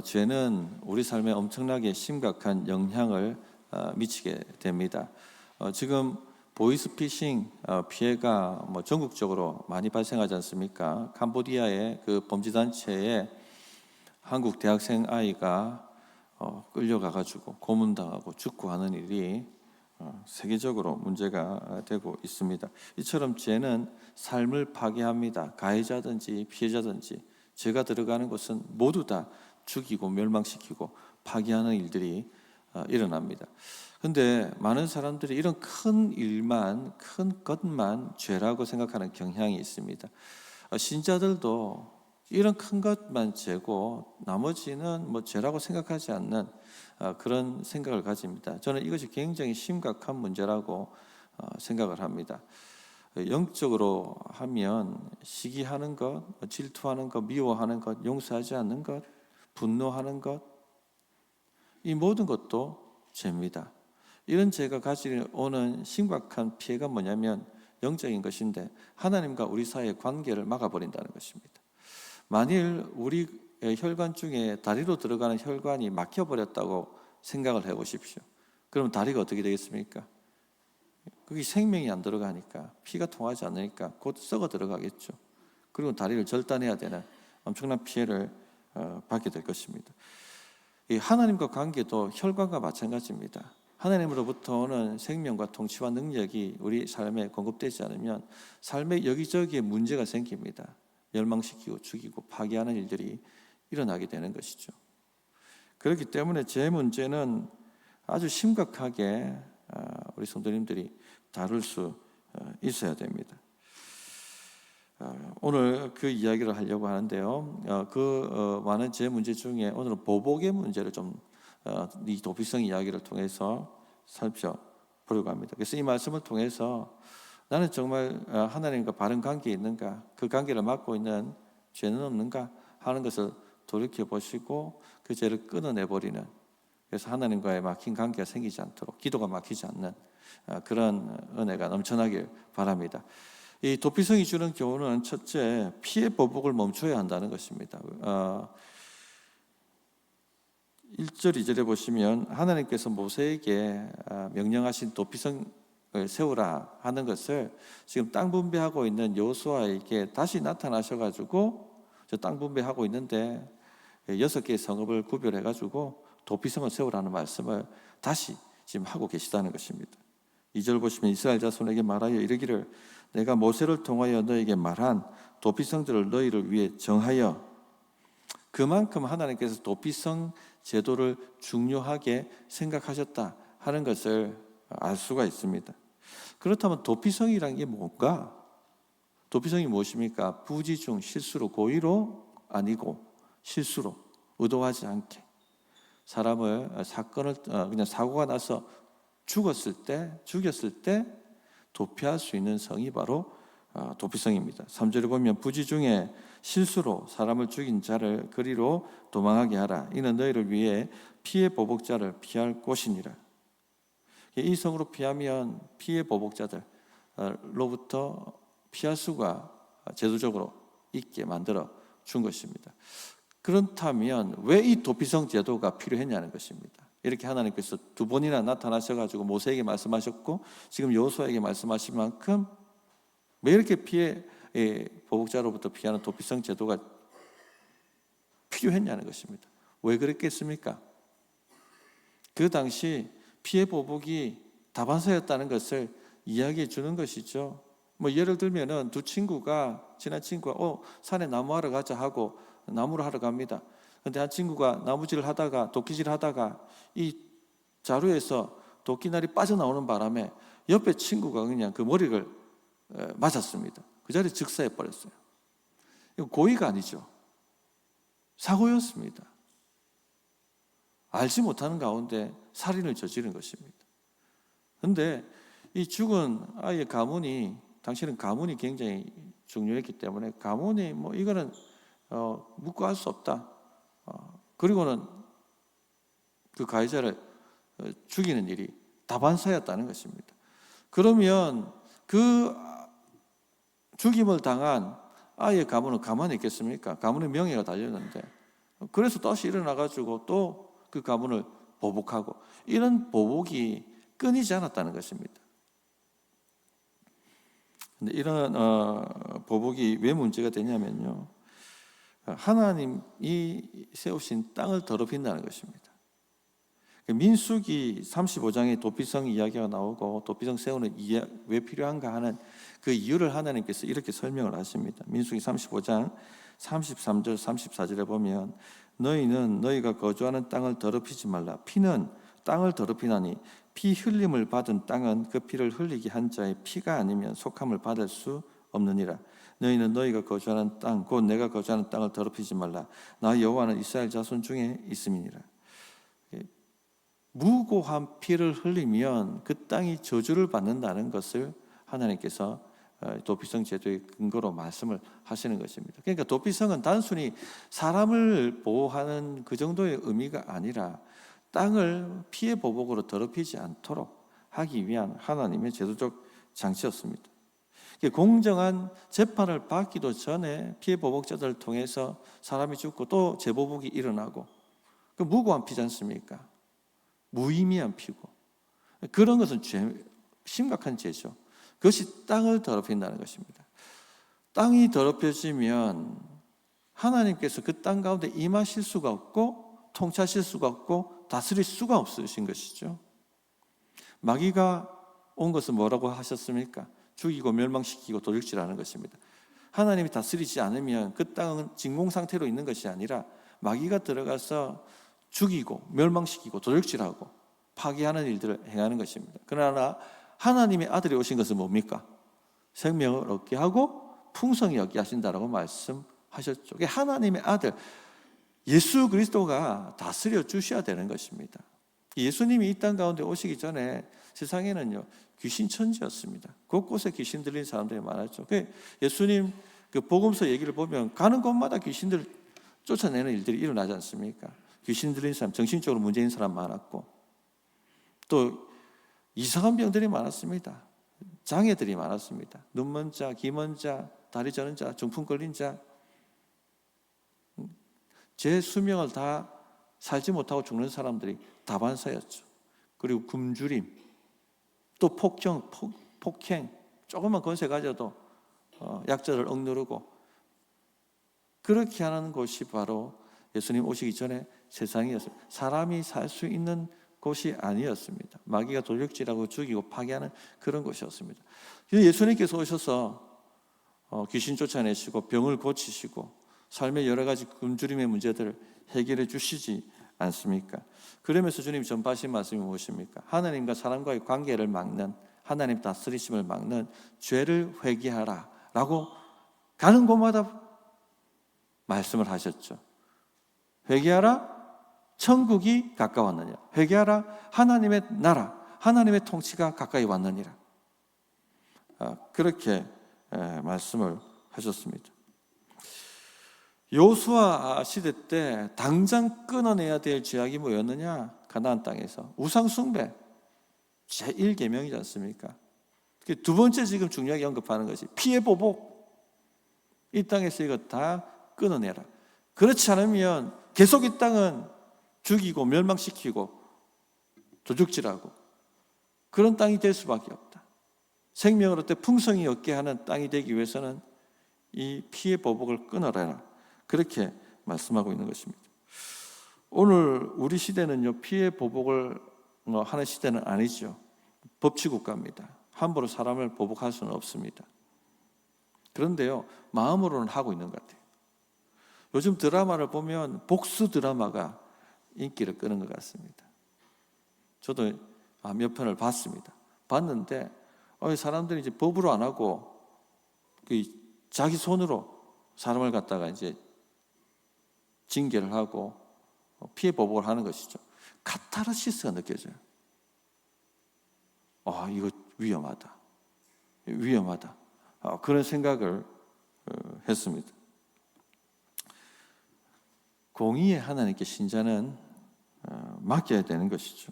죄는 우리 삶에 엄청나게 심각한 영향을 미치게 됩니다. 지금 보이스피싱 피해가 전국적으로 많이 발생하지 않습니까? 캄보디아의 그 범죄단체에 한국 대학생 아이가 끌려가가지고 고문당하고 죽고 하는 일이 세계적으로 문제가 되고 있습니다. 이처럼 죄는 삶을 파괴합니다. 가해자든지 피해자든지 죄가 들어가는 것은 모두 다 죽이고 멸망시키고 파괴하는 일들이 일어납니다. 그런데 많은 사람들이 이런 큰 일만, 큰 것만 죄라고 생각하는 경향이 있습니다. 신자들도 이런 큰 것만 죄고 나머지는 죄라고 생각하지 않는 그런 생각을 가집니다. 저는 이것이 굉장히 심각한 문제라고 생각을 합니다. 영적으로 하면 시기하는 것, 질투하는 것, 미워하는 것, 용서하지 않는 것, 분노하는 것, 이 모든 것도 죄입니다. 이런 죄가 가져오는 심각한 피해가 뭐냐면 영적인 것인데 하나님과 우리 사이의 관계를 막아버린다는 것입니다. 만일 우리 혈관 중에 다리로 들어가는 혈관이 막혀버렸다고 생각을 해보십시오. 그럼 다리가 어떻게 되겠습니까? 그게 생명이 안 들어가니까, 피가 통하지 않으니까 곧 썩어 들어가겠죠. 그리고 다리를 절단해야 되는 엄청난 피해를 받게 될 것입니다. 이 하나님과 관계도 혈관과 마찬가지입니다. 하나님으로부터 오는 생명과 통치와 능력이 우리 삶에 공급되지 않으면 삶의 여기저기에 문제가 생깁니다. 멸망시키고 죽이고 파괴하는 일들이 일어나게 되는 것이죠. 그렇기 때문에 제 문제는 아주 심각하게 우리 성도님들이 다룰 수 있어야 됩니다. 오늘 그 이야기를 하려고 하는데요. 많은 제 문제 중에 오늘은 보복의 문제를 이 도피성 이야기를 통해서 살펴보려고 합니다. 그래서 이 말씀을 통해서 나는 정말 하나님과 바른 관계에 있는가, 그 관계를 맡고 있는 죄는 없는가 하는 것을 돌이켜보시고 그 죄를 끊어내버리는, 그래서 하나님과의 막힌 관계가 생기지 않도록, 기도가 막히지 않는 그런 은혜가 넘쳐나길 바랍니다. 이 도피성이 주는 교훈은 첫째, 피해 보복을 멈춰야 한다는 것입니다. 1절, 2절에 보시면 하나님께서 모세에게 명령하신 도피성 세우라 하는 것을 지금 땅 분배하고 있는 여호수아에게 다시 나타나셔가지고 저 땅 분배하고 있는데 6개의 성읍을 구별해가지고 도피성을 세우라는 말씀을 다시 지금 하고 계시다는 것입니다. 2절 보시면 이스라엘 자손에게 말하여 이르기를 내가 모세를 통하여 너에게 말한 도피성들을 너희를 위해 정하여, 그만큼 하나님께서 도피성 제도를 중요하게 생각하셨다 하는 것을 알 수가 있습니다. 그렇다면 도피성이란 게 뭔가? 도피성이 무엇입니까? 부지중 실수로, 고의로 아니고 실수로, 의도하지 않게 사람을 그냥 사고가 나서 죽였을 때 도피할 수 있는 성이 바로 도피성입니다. 3절에 보면 부지중에 실수로 사람을 죽인 자를 그리로 도망하게 하라. 이는 너희를 위해 피해 보복자를 피할 곳이니라. 이 성으로 피하면 피해 보복자들로부터 피할 수가 제도적으로 있게 만들어 준 것입니다. 그렇다면 왜 이 도피성 제도가 필요했냐는 것입니다. 이렇게 하나님께서 2번이나 나타나셔가지고 모세에게 말씀하셨고 지금 여호수아에게 말씀하신 만큼 왜 이렇게 피해 보복자로부터 피하는 도피성 제도가 필요했냐는 것입니다. 왜 그랬겠습니까? 그 당시 피해 보복이 다반사였다는 것을 이야기해 주는 것이죠. 예를 들면은 친한 친구가 산에 나무하러 가자 하고 나무를 하러 갑니다. 그런데 한 친구가 나무질을 하다가 도끼질 하다가 이 자루에서 도끼날이 빠져나오는 바람에 옆에 친구가 그냥 그 머리를 맞았습니다. 그 자리에 즉사해 버렸어요. 이거 고의가 아니죠. 사고였습니다. 알지 못하는 가운데 살인을 저지른 것입니다. 그런데 이 죽은 아이의 가문이, 당시는 가문이 굉장히 중요했기 때문에 가문이 이거는 묵과할 수 없다. 그리고는 그 가해자를 죽이는 일이 다반사였다는 것입니다. 그러면 그 죽임을 당한 아이의 가문은 가만히 있겠습니까? 가문의 명예가 달렸는데 그래서 다시 일어나가지고 또 그 가문을 보복하고, 이런 보복이 끊이지 않았다는 것입니다. 근데 이런 보복이 왜 문제가 되냐면요, 하나님이 세우신 땅을 더럽힌다는 것입니다. 민수기 35장에 도피성 이야기가 나오고, 도피성 세우는 왜 필요한가 하는 그 이유를 하나님께서 이렇게 설명을 하십니다. 민수기 35장 33절 34절에 보면, 너희는 너희가 거주하는 땅을 더럽히지 말라. 피는 땅을 더럽히나니 피 흘림을 받은 땅은 그 피를 흘리게 한 자의 피가 아니면 속함을 받을 수 없느니라. 너희는 너희가 거주하는 땅 곧 내가 거주하는 땅을 더럽히지 말라. 나 여호와는 이스라엘 자손 중에 있음이니라. 무고한 피를 흘리면 그 땅이 저주를 받는다는 것을 하나님께서 도피성 제도의 근거로 말씀을 하시는 것입니다. 그러니까 도피성은 단순히 사람을 보호하는 그 정도의 의미가 아니라 땅을 피해 보복으로 더럽히지 않도록 하기 위한 하나님의 제도적 장치였습니다. 공정한 재판을 받기도 전에 피해 보복자들을 통해서 사람이 죽고 또 재보복이 일어나고, 그 무고한 피지 않습니까? 무의미한 피고, 그런 것은 심각한 죄죠. 그것이 땅을 더럽힌다는 것입니다. 땅이 더럽혀지면 하나님께서 그 땅 가운데 임하실 수가 없고 통치하실 수가 없고 다스릴 수가 없으신 것이죠. 마귀가 온 것은 뭐라고 하셨습니까? 죽이고 멸망시키고 도둑질하는 것입니다. 하나님이 다스리지 않으면 그 땅은 진공 상태로 있는 것이 아니라 마귀가 들어가서 죽이고 멸망시키고 도둑질하고 파괴하는 일들을 행하는 것입니다. 그러나 하나님의 아들이 오신 것은 뭡니까? 생명을 얻게 하고 풍성히 얻게 하신다라고 말씀하셨죠. 하나님의 아들 예수 그리스도가 다스려 주셔야 되는 것입니다. 예수님이 이 땅 가운데 오시기 전에 세상에는요, 귀신 천지였습니다. 곳곳에 귀신 들린 사람들이 많았죠. 예수님 그 복음서 얘기를 보면 가는 곳마다 귀신들 쫓아내는 일들이 일어나지 않습니까? 귀신 들린 사람, 정신적으로 문제인 사람 많았고, 또 이상한 병들이 많았습니다. 장애들이 많았습니다. 눈 먼 자, 귀 먼 자, 다리 저는 자, 중풍 걸린 자, 제 수명을 다 살지 못하고 죽는 사람들이 다반사였죠. 그리고 굶주림, 또 폭행, 조금만 권세 가져도 약자를 억누르고, 그렇게 하는 곳이 바로 예수님 오시기 전에 세상이었습니다. 사람이 살 수 있는 곳이 아니었습니다. 마귀가 도둑질하고 죽이고 파괴하는 그런 곳이었습니다. 예수님께서 오셔서 귀신 쫓아내시고 병을 고치시고 삶의 여러 가지 굶주림의 문제들을 해결해 주시지 않습니까? 그러면서 주님이 전파하신 말씀이 무엇입니까? 하나님과 사람과의 관계를 막는, 하나님 다스리심을 막는 죄를 회개하라 라고 가는 곳마다 말씀을 하셨죠. 회개하라, 천국이 가까웠느니라. 회개하라, 하나님의 나라, 하나님의 통치가 가까이 왔느니라. 그렇게 말씀을 하셨습니다. 여호수아 시대 때 당장 끊어내야 될 죄악이 뭐였느냐? 가나안 땅에서 우상 숭배, 제1계명이지 않습니까? 두 번째 지금 중요하게 언급하는 것이 피해 보복. 이 땅에서 이거 다 끊어내라. 그렇지 않으면 계속 이 땅은 죽이고 멸망시키고 도둑질하고 그런 땅이 될 수밖에 없다. 생명을 얻되 풍성히 얻게 하는 땅이 되기 위해서는 이 피해 보복을 끊어라. 그렇게 말씀하고 있는 것입니다. 오늘 우리 시대는요, 피해 보복을 하는 시대는 아니죠. 법치국가입니다. 함부로 사람을 보복할 수는 없습니다. 그런데요, 마음으로는 하고 있는 것 같아요. 요즘 드라마를 보면 복수 드라마가 인기를 끄는 것 같습니다. 저도 몇 편을 봤습니다. 봤는데 사람들이 이제 법으로 안 하고 자기 손으로 사람을 갖다가 이제 징계를 하고 피해 보복을 하는 것이죠. 카타르시스가 느껴져요. 이거 위험하다. 그런 생각을 했습니다. 공의의 하나님께 신자는 맡겨야 되는 것이죠.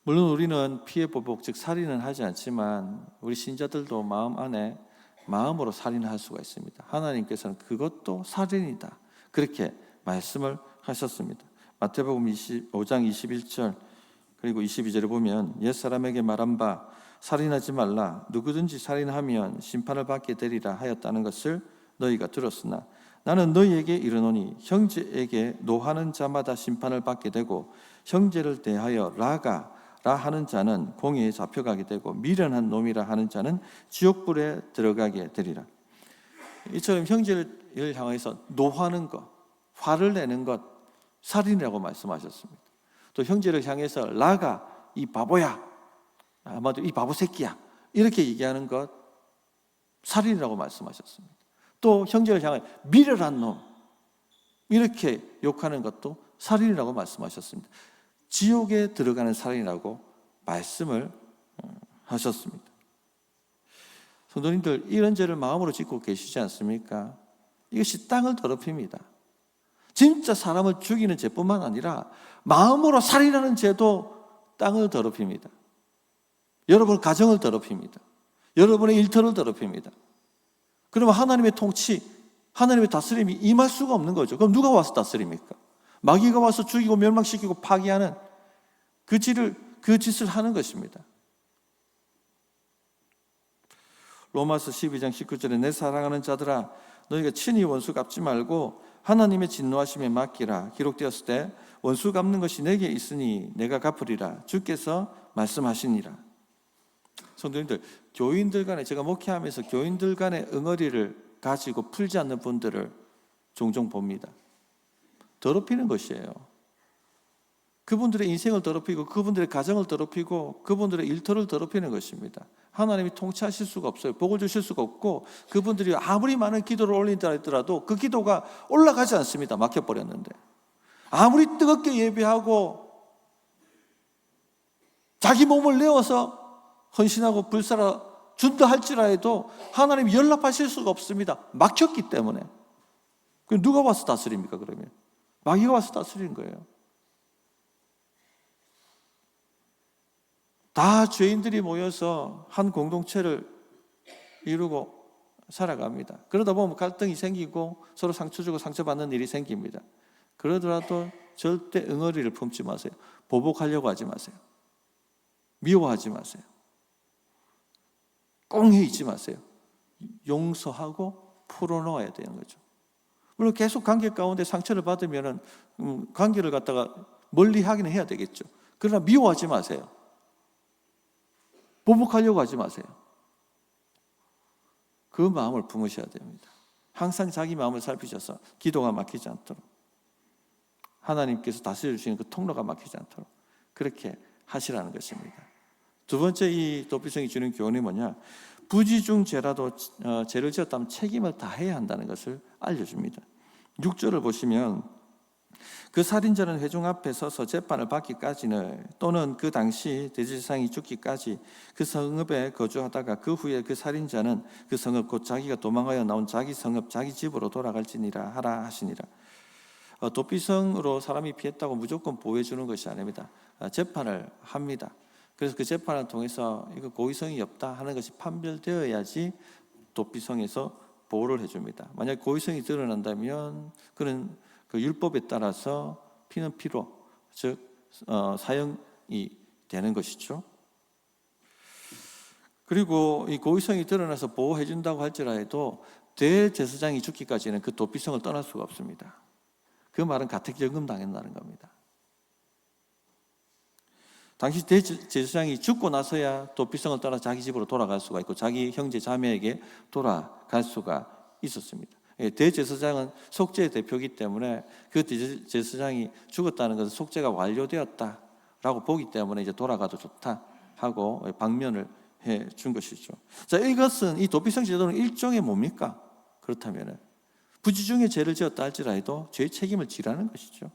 물론 우리는 피해 보복, 즉 살인은 하지 않지만 우리 신자들도 마음 안에 마음으로 살인할 수가 있습니다. 하나님께서는 그것도 살인이다, 그렇게 말씀을 하셨습니다. 마태복음 5장 21절 그리고 22절에 보면 옛사람에게 말한 바 살인하지 말라 누구든지 살인하면 심판을 받게 되리라 하였다는 것을 너희가 들었으나 나는 너희에게 이르노니 형제에게 노하는 자마다 심판을 받게 되고 형제를 대하여 라가 하는 자는 공회에 잡혀가게 되고 미련한 놈이라 하는 자는 지옥불에 들어가게 되리라. 이처럼 형제를 향해서 노하는 것, 화를 내는 것, 살인이라고 말씀하셨습니다. 또 형제를 향해서 라가 이 바보야, 아마도 이 바보 새끼야 이렇게 얘기하는 것 살인이라고 말씀하셨습니다. 또 형제를 향해 미련한 놈 이렇게 욕하는 것도 살인이라고 말씀하셨습니다. 지옥에 들어가는 살인이라고 말씀을 하셨습니다. 성도님들, 이런 죄를 마음으로 짓고 계시지 않습니까? 이것이 땅을 더럽힙니다. 진짜 사람을 죽이는 죄뿐만 아니라 마음으로 살인하는 죄도 땅을 더럽힙니다. 여러분 가정을 더럽힙니다. 여러분의 일터를 더럽힙니다. 그러면 하나님의 통치, 하나님의 다스림이 임할 수가 없는 거죠. 그럼 누가 와서 다스립니까? 마귀가 와서 죽이고 멸망시키고 파괴하는 그 짓을 하는 것입니다. 로마서 12장 19절에 내 사랑하는 자들아 너희가 친히 원수 갚지 말고 하나님의 진노하심에 맡기라. 기록되었을 때 원수 갚는 것이 내게 있으니 내가 갚으리라. 주께서 말씀하시니라. 성도님들, 교인들 간에 제가 목회하면서 교인들 간의 응어리를 가지고 풀지 않는 분들을 종종 봅니다. 더럽히는 것이에요. 그분들의 인생을 더럽히고 그분들의 가정을 더럽히고 그분들의 일터를 더럽히는 것입니다. 하나님이 통치하실 수가 없어요. 복을 주실 수가 없고 그분들이 아무리 많은 기도를 올린다 하더라도 그 기도가 올라가지 않습니다. 막혀버렸는데. 아무리 뜨겁게 예배하고 자기 몸을 내어서 헌신하고 불사라 준다 할지라도 하나님이 연락하실 수가 없습니다. 막혔기 때문에. 그럼 누가 와서 다스립니까 그러면? 마귀가 와서 다스리는 거예요. 다 죄인들이 모여서 한 공동체를 이루고 살아갑니다. 그러다 보면 갈등이 생기고 서로 상처 주고 상처받는 일이 생깁니다. 그러더라도 절대 응어리를 품지 마세요. 보복하려고 하지 마세요. 미워하지 마세요. 꽁해 있지 마세요. 용서하고 풀어놓아야 되는 거죠. 물론 계속 관계 가운데 상처를 받으면 관계를 갖다가 멀리 하기는 해야 되겠죠. 그러나 미워하지 마세요. 보복하려고 하지 마세요. 그 마음을 품으셔야 됩니다. 항상 자기 마음을 살피셔서 기도가 막히지 않도록 하나님께서 다스려 주시는 그 통로가 막히지 않도록 그렇게 하시라는 것입니다. 두 번째 이 도피성이 주는 교훈이 뭐냐? 부지중 죄라도 죄를 지었다면 책임을 다해야 한다는 것을 알려줍니다. 6절을 보시면 그 살인자는 회중 앞에 서서 재판을 받기까지는 또는 그 당시 대제사장이 죽기까지 그 성읍에 거주하다가 그 후에 그 살인자는 그 성읍 곧 자기가 도망하여 나온 자기 성읍 자기 집으로 돌아갈지니라 하라 하시니라. 도피성으로 사람이 피했다고 무조건 보호해 주는 것이 아닙니다. 재판을 합니다. 그래서 그 재판을 통해서 이거 고의성이 없다 하는 것이 판별되어야지 도피성에서 보호를 해줍니다. 만약 고의성이 드러난다면 그는 그 율법에 따라서 피는 피로, 즉 사형이 되는 것이죠. 그리고 이 고의성이 드러나서 보호해 준다고 할지라도 대제사장이 죽기까지는 그 도피성을 떠날 수가 없습니다. 그 말은 가택연금 당한다는 겁니다. 당시 대제사장이 죽고 나서야 도피성을 떠나 자기 집으로 돌아갈 수가 있고 자기 형제 자매에게 돌아갈 수가 있었습니다. 대제사장은 속죄의 대표이기 때문에 그 대제사장이 죽었다는 것은 속죄가 완료되었다라고 보기 때문에 이제 돌아가도 좋다 하고 방면을 해 준 것이죠. 자, 이것은 이 도피성 제도는 일종의 뭡니까? 그렇다면 부지중에 죄를 지었다 할지라도 죄의 책임을 지라는 것이죠.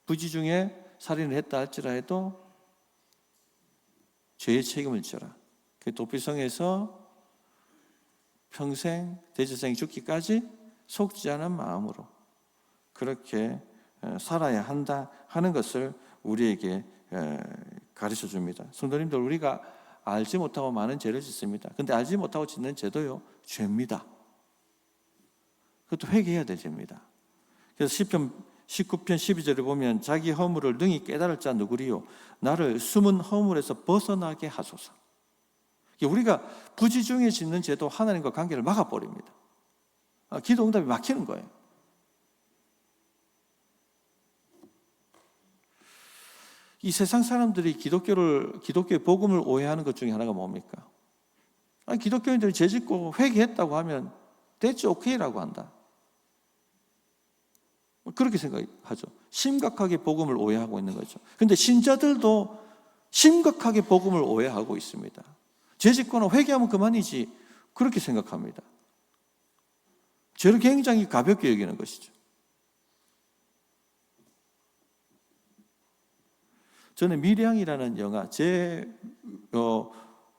부지중에 살인을 했다 할지라도 죄의 책임을 져라. 그 도피성에서 평생 대제사장이 죽기까지 속지 않은 마음으로 그렇게 살아야 한다 하는 것을 우리에게 가르쳐 줍니다. 성도님들, 우리가 알지 못하고 많은 죄를 짓습니다. 그런데 알지 못하고 짓는 죄도요, 죄입니다. 그것도 회개해야 될 죄입니다. 그래서 시편 19편 12절에 보면 자기 허물을 능히 깨달을 자 누구리요? 나를 숨은 허물에서 벗어나게 하소서. 우리가 부지중에 짓는 죄도 하나님과 관계를 막아버립니다. 기도 응답이 막히는 거예요. 이 세상 사람들이 기독교의 복음을 오해하는 것 중에 하나가 뭡니까? 기독교인들이 죄 짓고 회개했다고 하면 that's okay라고 한다. 그렇게 생각하죠. 심각하게 복음을 오해하고 있는 거죠. 그런데 신자들도 심각하게 복음을 오해하고 있습니다. 죄 짓거나 회개하면 그만이지 그렇게 생각합니다. 죄를 굉장히 가볍게 여기는 것이죠. 저는 미량이라는 영화,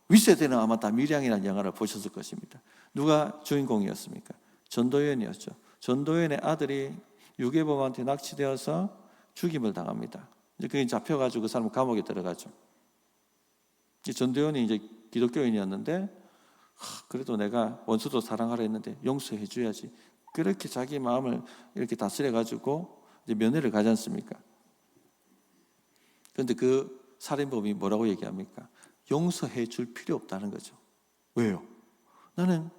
윗세대는 아마 다 미량이라는 영화를 보셨을 것입니다. 누가 주인공이었습니까? 전도연이었죠. 전도연의 아들이 유괴범한테 납치되어서 죽임을 당합니다. 이제 그게 잡혀가지고 그 사람은 감옥에 들어가죠. 전도연이 이제 기독교인이었는데, 그래도 내가 원수도 사랑하려 했는데 용서해 줘야지. 그렇게 자기 마음을 이렇게 다스려가지고 이제 면회를 가지 않습니까? 그런데 그 살인범이 뭐라고 얘기합니까? 용서해 줄 필요 없다는 거죠. 왜요? 나는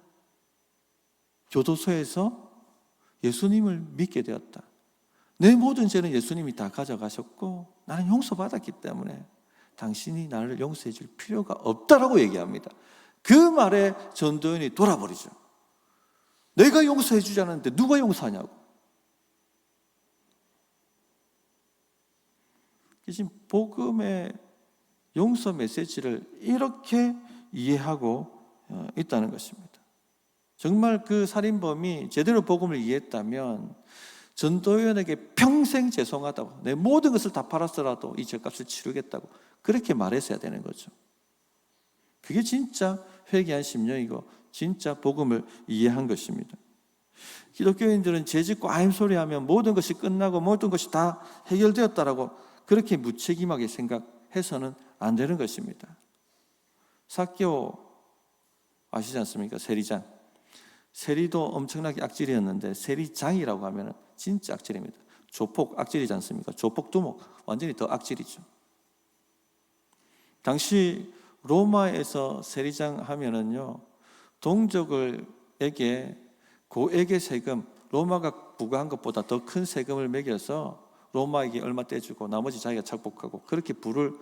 교도소에서 예수님을 믿게 되었다. 내 모든 죄는 예수님이 다 가져가셨고 나는 용서받았기 때문에 당신이 나를 용서해 줄 필요가 없다라고 얘기합니다. 그 말에 전도연이 돌아버리죠. 내가 용서해 주지 않았는데 누가 용서하냐고. 지금 복음의 용서 메시지를 이렇게 이해하고 있다는 것입니다. 정말 그 살인범이 제대로 복음을 이해했다면 전도연에게 평생 죄송하다고, 내 모든 것을 다 팔았더라도 이 죄값을 치르겠다고 그렇게 말했어야 되는 거죠. 그게 진짜 회개한 심령이고 진짜 복음을 이해한 것입니다. 기독교인들은 죄 짓고 아임소리하면 모든 것이 끝나고 모든 것이 다 해결되었다라고 그렇게 무책임하게 생각해서는 안 되는 것입니다. 삭개오 아시지 않습니까? 세리장. 세리도 엄청나게 악질이었는데 세리장이라고 하면 진짜 악질입니다. 조폭 악질이지 않습니까? 조폭 두목 완전히 더 악질이죠. 당시 로마에서 세리장 하면은요, 동족에게 고액의 세금, 로마가 부과한 것보다 더 큰 세금을 매겨서 로마에게 얼마 떼주고 나머지 자기가 착복하고 그렇게 부를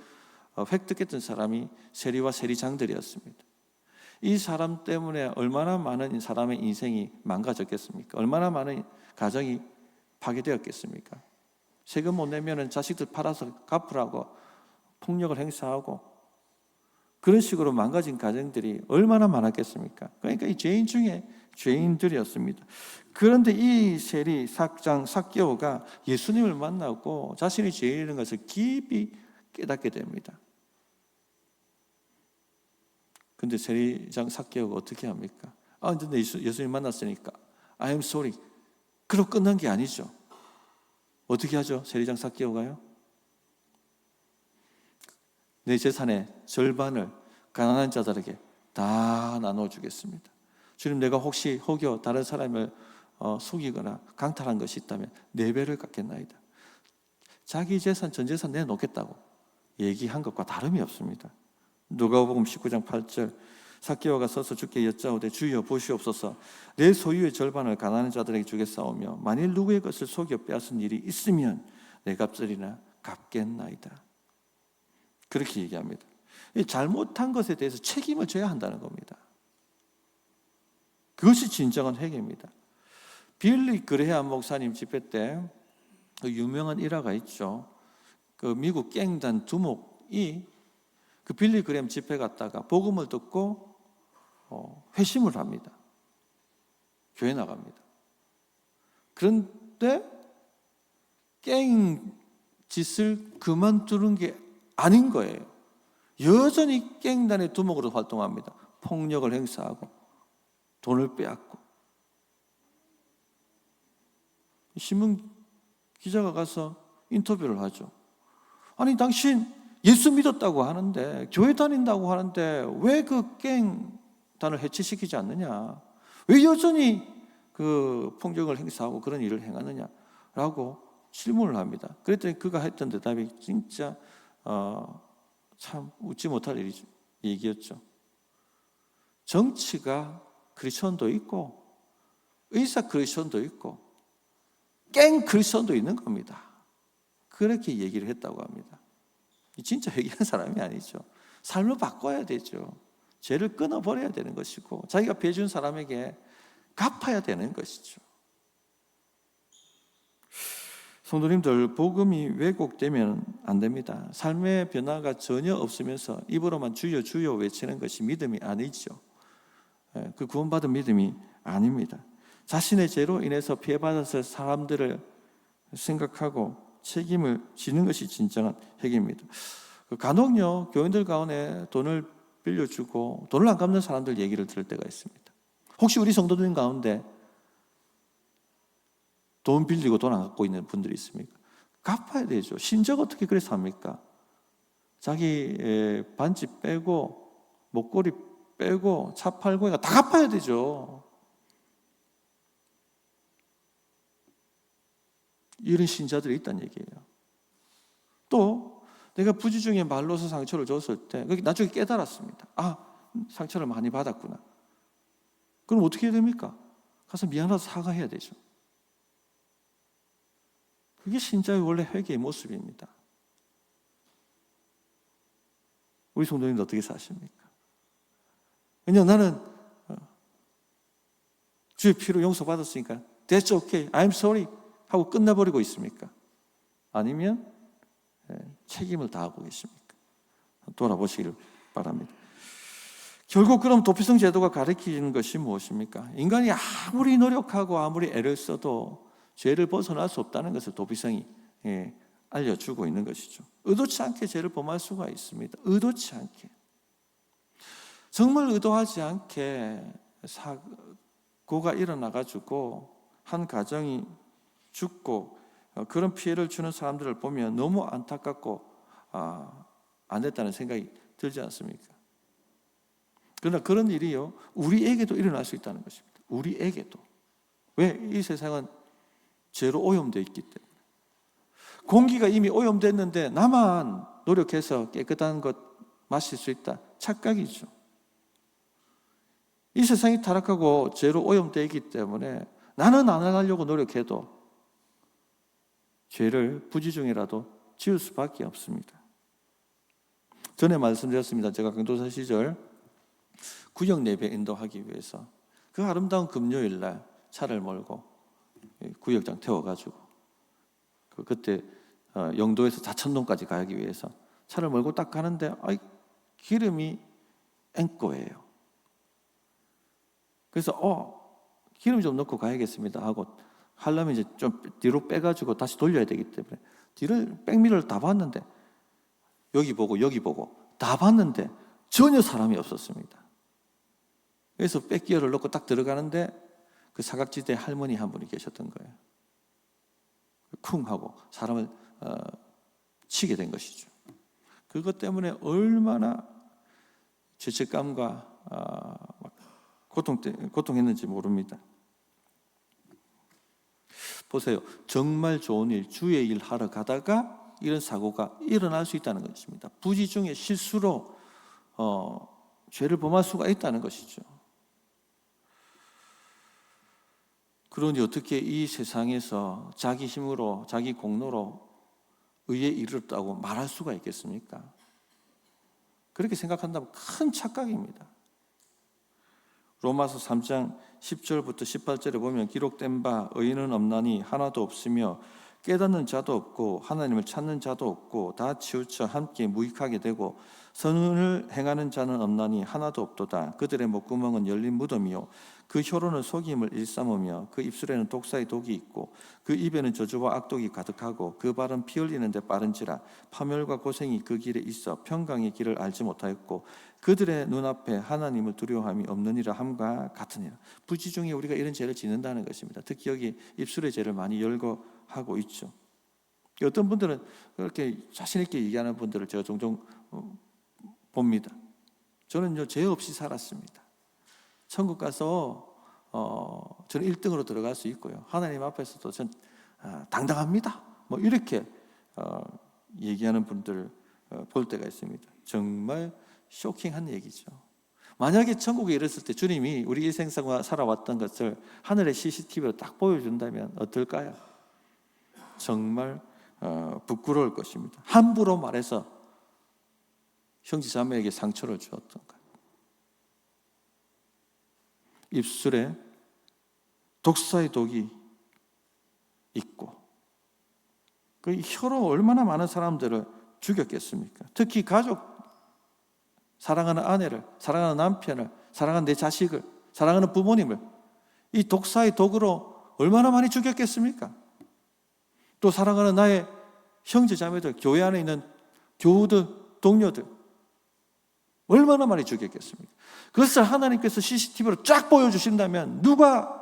획득했던 사람이 세리와 세리장들이었습니다. 이 사람 때문에 얼마나 많은 사람의 인생이 망가졌겠습니까? 얼마나 많은 가정이 파괴되었겠습니까? 세금 못 내면 자식들 팔아서 갚으라고 폭력을 행사하고 그런 식으로 망가진 가정들이 얼마나 많았겠습니까? 그러니까 이 죄인 중에 죄인들이었습니다. 그런데 이 세리 삭개오가 예수님을 만나고 자신이 죄인인 것을 깊이 깨닫게 됩니다. 근데 세리장 삭개오가 어떻게 합니까? 근데 예수님 만났으니까 I am sorry. 그럼 끝난 게 아니죠. 어떻게 하죠? 세리장 삭개오가요? 내 재산의 절반을 가난한 자들에게 다 나눠주겠습니다. 주님, 내가 혹시 혹여 다른 사람을 속이거나 강탈한 것이 있다면 4배를 갚겠나이다. 자기 재산, 전 재산 내놓겠다고 얘기한 것과 다름이 없습니다. 누가복음 19장 8절 삭개오가 서서 주께 여짜오되 주여 보시옵소서 내 소유의 절반을 가난한 자들에게 주겠사오며 만일 누구의 것을 속여 빼앗은 일이 있으면 내 값들이나 갚겠나이다. 그렇게 얘기합니다. 잘못한 것에 대해서 책임을 져야 한다는 겁니다. 그것이 진정한 회개입니다. 빌리 그레이엄 목사님 집회 때 그 유명한 일화가 있죠. 그 미국 갱단 두목이 그 빌리 그레이엄 집회 갔다가 복음을 듣고 회심을 합니다. 교회 나갑니다. 그런데 갱 짓을 그만두는 게 아닌 거예요. 여전히 갱단의 두목으로 활동합니다. 폭력을 행사하고 돈을 빼앗고. 신문 기자가 가서 인터뷰를 하죠. 아니 당신 예수 믿었다고 하는데 교회 다닌다고 하는데 왜 그 갱단을 해체시키지 않느냐? 왜 여전히 그 폭력을 행사하고 그런 일을 행하느냐? 라고 질문을 합니다. 그랬더니 그가 했던 대답이 진짜 참 웃지 못할 얘기였죠. 정치가 크리스천도 있고 의사 크리스천도 있고 깽 크리스천도 있는 겁니다. 그렇게 얘기를 했다고 합니다. 진짜 회개한 사람이 아니죠. 삶을 바꿔야 되죠. 죄를 끊어버려야 되는 것이고 자기가 피해준 사람에게 갚아야 되는 것이죠. 성도님들, 복음이 왜곡되면 안 됩니다. 삶의 변화가 전혀 없으면서 입으로만 주여 주여 외치는 것이 믿음이 아니죠. 그 구원받은 믿음이 아닙니다. 자신의 죄로 인해서 피해받았을 사람들을 생각하고 책임을 지는 것이 진정한 회개입니다. 간혹요, 교인들 가운데 돈을 빌려주고 돈을 안 갚는 사람들 얘기를 들을 때가 있습니다. 혹시 우리 성도들 가운데 돈 빌리고 돈 안 갚고 있는 분들이 있습니까? 갚아야 되죠. 신적 어떻게 그래서 합니까? 자기 반지 빼고 목걸이 빼고 차 팔고 다 갚아야 되죠. 이런 신자들이 있다는 얘기예요. 또 내가 부지중에 말로서 상처를 줬을 때 나중에 깨달았습니다. 상처를 많이 받았구나. 그럼 어떻게 해야 됩니까? 가서 미안하다 사과해야 되죠. 그게 신자의 원래 회개의 모습입니다. 우리 성도님들 어떻게 사십니까? 그냥 나는 주의 피로 용서받았으니까 That's okay, I'm sorry 하고 끝나버리고 있습니까? 아니면 책임을 다하고 계십니까? 돌아보시길 바랍니다. 결국 그럼 도피성 제도가 가르치는 것이 무엇입니까? 인간이 아무리 노력하고 아무리 애를 써도 죄를 벗어날 수 없다는 것을 도피성이 알려주고 있는 것이죠. 의도치 않게 죄를 범할 수가 있습니다. 의도치 않게. 정말 의도하지 않게 사고가 일어나가지고 한 가정이 죽고 그런 피해를 주는 사람들을 보면 너무 안타깝고 안 됐다는 생각이 들지 않습니까? 그러나 그런 일이요, 우리에게도 일어날 수 있다는 것입니다. 우리에게도. 왜? 이 세상은 죄로 오염되어 있기 때문에. 공기가 이미 오염됐는데 나만 노력해서 깨끗한 것 마실 수 있다. 착각이죠. 이 세상이 타락하고 죄로 오염되어 있기 때문에 나는 안 하려고 노력해도 죄를 부지중이라도 지을 수밖에 없습니다. 전에 말씀드렸습니다. 제가 강도사 시절 구역 예배 인도하기 위해서 그 아름다운 금요일 날 차를 몰고 구역장 태워가지고 그때 영도에서 자천동까지 가기 위해서 차를 몰고 딱 가는데 기름이 앵꼬예요. 그래서 기름 좀 넣고 가야겠습니다 하고 하려면 이제 좀 뒤로 빼가지고 다시 돌려야 되기 때문에 뒤를 백미러를 다 봤는데 여기 보고 다 봤는데 전혀 사람이 없었습니다. 그래서 백기어를 넣고 딱 들어가는데 그 사각지대에 할머니 한 분이 계셨던 거예요. 쿵 하고 사람을 치게 된 것이죠. 그것 때문에 얼마나 죄책감과 고통했는지 모릅니다. 보세요. 정말 좋은 일, 주의 일 하러 가다가 이런 사고가 일어날 수 있다는 것입니다. 부지중에 실수로 죄를 범할 수가 있다는 것이죠. 그러니 어떻게 이 세상에서 자기 힘으로, 자기 공로로 의에 이르렀다고 말할 수가 있겠습니까? 그렇게 생각한다면 큰 착각입니다. 로마서 3장 10절부터 18절에 보면 기록된 바 의인은 없나니 하나도 없으며 깨닫는 자도 없고 하나님을 찾는 자도 없고 다 치우쳐 함께 무익하게 되고 선을 행하는 자는 없나니 하나도 없도다. 그들의 목구멍은 열린 무덤이요 그 혀로는 속임을 일삼으며 그 입술에는 독사의 독이 있고 그 입에는 저주와 악독이 가득하고 그 발은 피 흘리는데 빠른지라 파멸과 고생이 그 길에 있어 평강의 길을 알지 못하였고 그들의 눈앞에 하나님을 두려워함이 없느니라 함과 같으니라. 부지중에 우리가 이런 죄를 짓는다는 것입니다. 특히 여기 입술의 죄를 많이 열거하고 있죠. 어떤 분들은 그렇게 자신 있게 얘기하는 분들을 제가 종종 봅니다. 저는요 죄 없이 살았습니다. 천국 가서 저는 1등으로 들어갈 수 있고요. 하나님 앞에서도 전 당당합니다. 뭐 이렇게 얘기하는 분들 볼 때가 있습니다. 정말 쇼킹한 얘기죠. 만약에 천국에 이르렀을 때 주님이 우리 일생생활 살아왔던 것을 하늘의 CCTV로 딱 보여준다면 어떨까요? 정말 부끄러울 것입니다. 함부로 말해서 형제 자매에게 상처를 주었던 것, 입술에 독사의 독이 있고 그 혀로 얼마나 많은 사람들을 죽였겠습니까? 특히 가족, 사랑하는 아내를, 사랑하는 남편을, 사랑하는 내 자식을, 사랑하는 부모님을 이 독사의 독으로 얼마나 많이 죽였겠습니까? 또 사랑하는 나의 형제 자매들, 교회 안에 있는 교우들, 동료들 얼마나 많이 죽였겠습니까? 그것을 하나님께서 CCTV로 쫙 보여주신다면 누가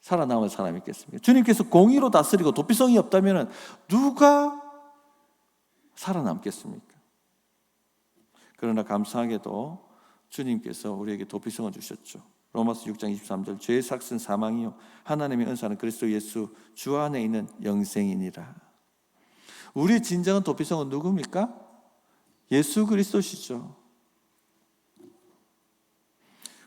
살아남을 사람이 있겠습니까? 주님께서 공의로 다스리고 도피성이 없다면 누가 살아남겠습니까? 그러나 감사하게도 주님께서 우리에게 도피성을 주셨죠. 로마서 6장 23절 죄의 삭은 사망이요 하나님의 은사는 그리스도 예수 주 안에 있는 영생이니라. 우리의 진정한 도피성은 누굽니까? 예수 그리스도시죠.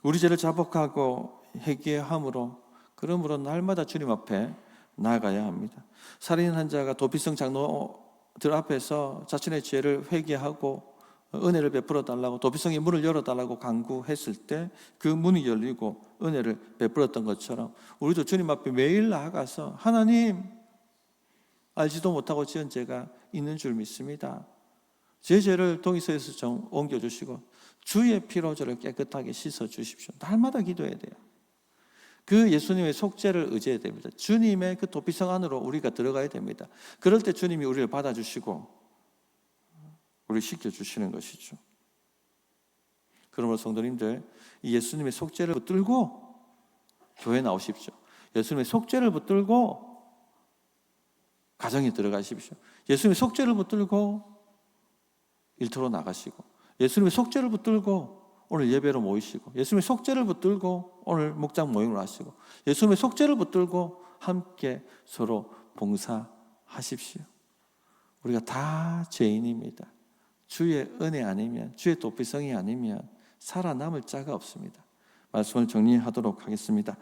우리 죄를 자복하고 회개함으로 그러므로 날마다 주님 앞에 나아가야 합니다. 살인한 자가 도피성 장로들 앞에서 자신의 죄를 회개하고 은혜를 베풀어 달라고 도피성의 문을 열어달라고 간구했을 때 그 문이 열리고 은혜를 베풀었던 것처럼 우리도 주님 앞에 매일 나아가서 하나님, 알지도 못하고 지은 죄가 있는 줄 믿습니다. 제 죄를 동의서에서 좀 옮겨주시고 주의 피로 저를 깨끗하게 씻어주십시오. 날마다 기도해야 돼요. 그 예수님의 속죄를 의지해야 됩니다. 주님의 그 도피성 안으로 우리가 들어가야 됩니다. 그럴 때 주님이 우리를 받아주시고 우리 시켜주시는 것이죠. 그러므로 성도님들, 이 예수님의 속죄를 붙들고 교회에 나오십시오. 예수님의 속죄를 붙들고 가정에 들어가십시오. 예수님의 속죄를 붙들고 일터로 나가시고, 예수님의 속죄를 붙들고 오늘 예배로 모이시고, 예수님의 속죄를 붙들고 오늘 목장 모임을 하시고, 예수님의 속죄를 붙들고 함께 서로 봉사하십시오. 우리가 다 죄인입니다. 주의 은혜 아니면, 주의 도피성이 아니면 살아남을 자가 없습니다. 말씀을 정리하도록 하겠습니다.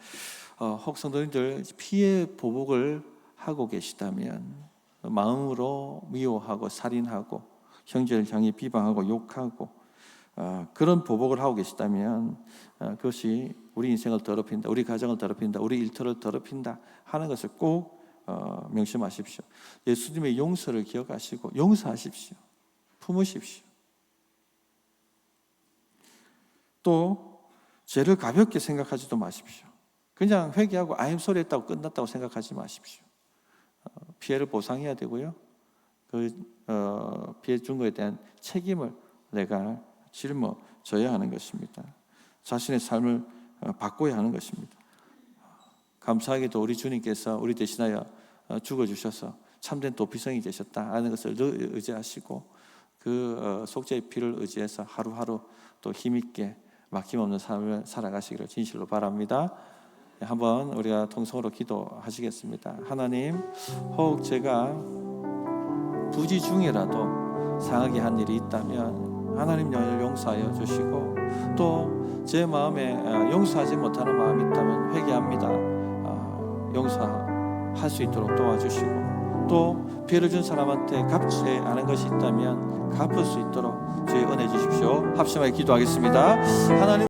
혹 성도님들 피해 보복을 하고 계시다면, 마음으로 미워하고 살인하고 형제를 향해 비방하고 욕하고 그런 보복을 하고 계시다면 그것이 우리 인생을 더럽힌다, 우리 가정을 더럽힌다, 우리 일터를 더럽힌다 하는 것을 꼭 명심하십시오. 예수님의 용서를 기억하시고 용서하십시오. 품으십시오. 또 죄를 가볍게 생각하지도 마십시오. 그냥 회개하고 I'm sorry 했다고 끝났다고 생각하지 마십시오. 피해를 보상해야 되고요. 그 피해 준 것에 대한 책임을 내가 짊어져야 하는 것입니다. 자신의 삶을 바꿔야 하는 것입니다. 감사하게도 우리 주님께서 우리 대신하여 죽어주셔서 참된 도피성이 되셨다 하는 것을 늘 의지하시고 그 속죄의 피를 의지해서 하루하루 또 힘있게 막힘없는 삶을 살아가시기를 진실로 바랍니다. 한번 우리가 통성으로 기도하시겠습니다. 하나님, 혹 제가 부지 중에라도 상하게 한 일이 있다면 하나님 저를 용서하여 주시고, 또 제 마음에 용서하지 못하는 마음이 있다면 회개합니다. 용서할 수 있도록 도와주시고, 또 피해를 준 사람한테 갚지 않은 것이 있다면 갚을 수 있도록 주의 은혜 주십시오. 합심하게 기도하겠습니다. 하나님